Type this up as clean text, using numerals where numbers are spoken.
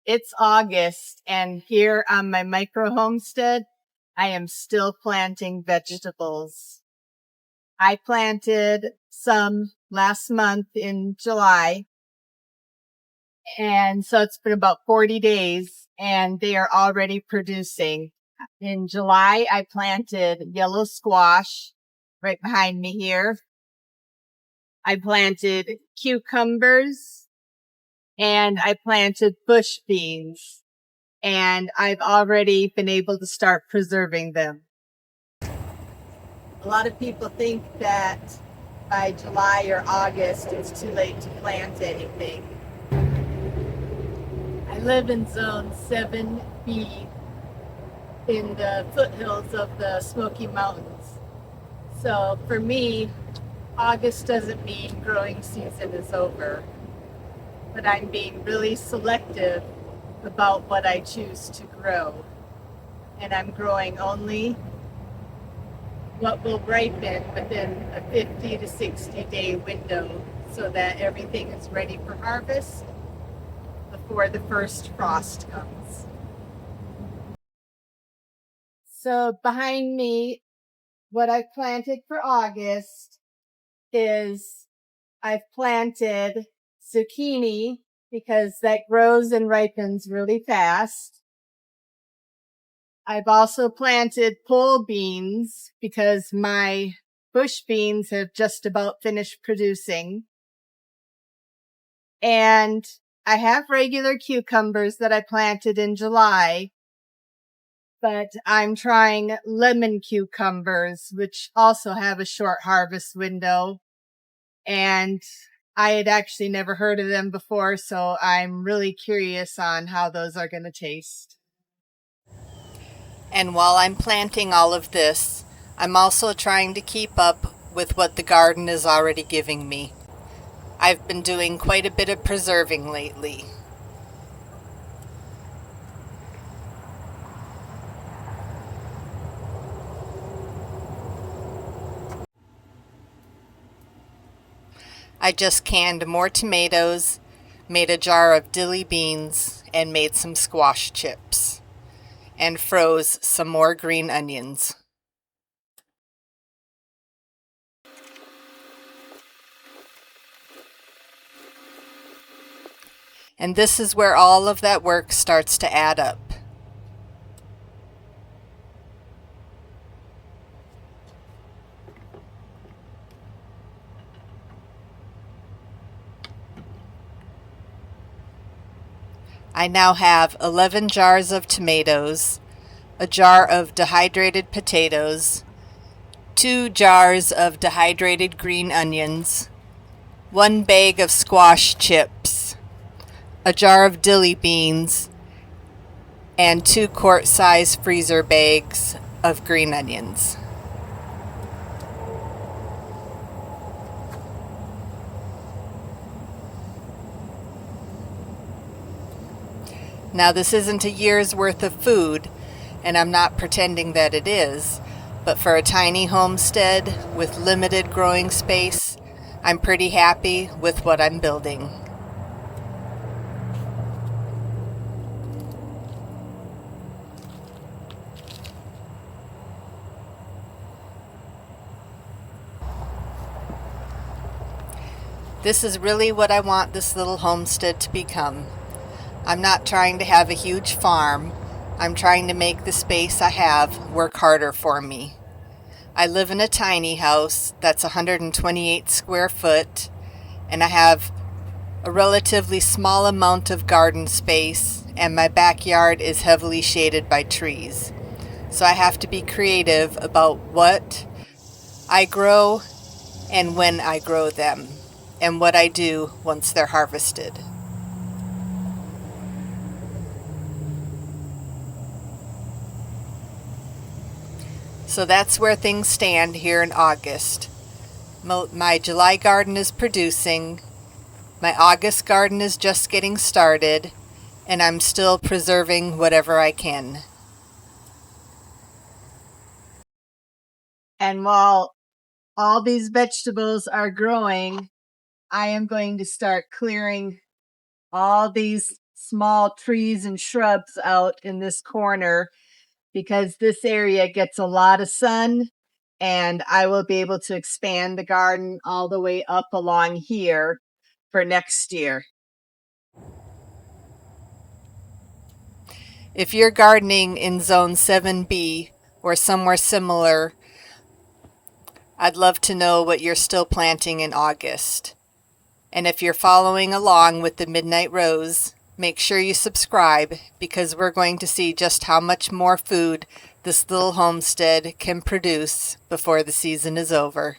It's August, and here on my micro homestead, I am still planting vegetables. I planted some last month in July, and so it's been about 40 days, and they are already producing. In July, I planted yellow squash right behind me here. I planted cucumbers, and I planted bush beans. And I've already been able to start preserving them. A lot of people think that by July or August it's too late to plant anything. I live in zone 7B in the foothills of the Smoky Mountains. So for me, August doesn't mean growing season is over, but I'm being really selective about what I choose to grow. And I'm growing only what will ripen within a 50 to 60 day window so that everything is ready for harvest before the first frost comes. So behind me, what I've planted for August is I've planted zucchini because that grows and ripens really fast. I've also planted pole beans because my bush beans have just about finished producing. And I have regular cucumbers that I planted in July, but I'm trying lemon cucumbers, which also have a short harvest window. And I had actually never heard of them before, so I'm really curious on how those are going to taste. And while I'm planting all of this, I'm also trying to keep up with what the garden is already giving me. I've been doing quite a bit of preserving lately. I just canned more tomatoes, made a jar of dilly beans, and made some squash chips, and froze some more green onions. And this is where all of that work starts to add up. I now have 11 jars of tomatoes, a jar of dehydrated potatoes, 2 jars of dehydrated green onions, 1 bag of squash chips, a jar of dilly beans, and 2 quart-size freezer bags of green onions. Now, this isn't a year's worth of food, and I'm not pretending that it is, but for a tiny homestead with limited growing space, I'm pretty happy with what I'm building. This is really what I want this little homestead to become. I'm not trying to have a huge farm. I'm trying to make the space I have work harder for me. I live in a tiny house that's 128 square foot, and I have a relatively small amount of garden space, and my backyard is heavily shaded by trees. So I have to be creative about what I grow and when I grow them, and what I do once they're harvested. So that's where things stand here in August. My July garden is producing, my August garden is just getting started, and I'm still preserving whatever I can. And while all these vegetables are growing, I am going to start clearing all these small trees and shrubs out in this corner because this area gets a lot of sun, and I will be able to expand the garden all the way up along here for next year. If you're gardening in zone 7B or somewhere similar, I'd love to know what you're still planting in August. And if you're following along with the Midnight Rose, make sure you subscribe because we're going to see just how much more food this little homestead can produce before the season is over.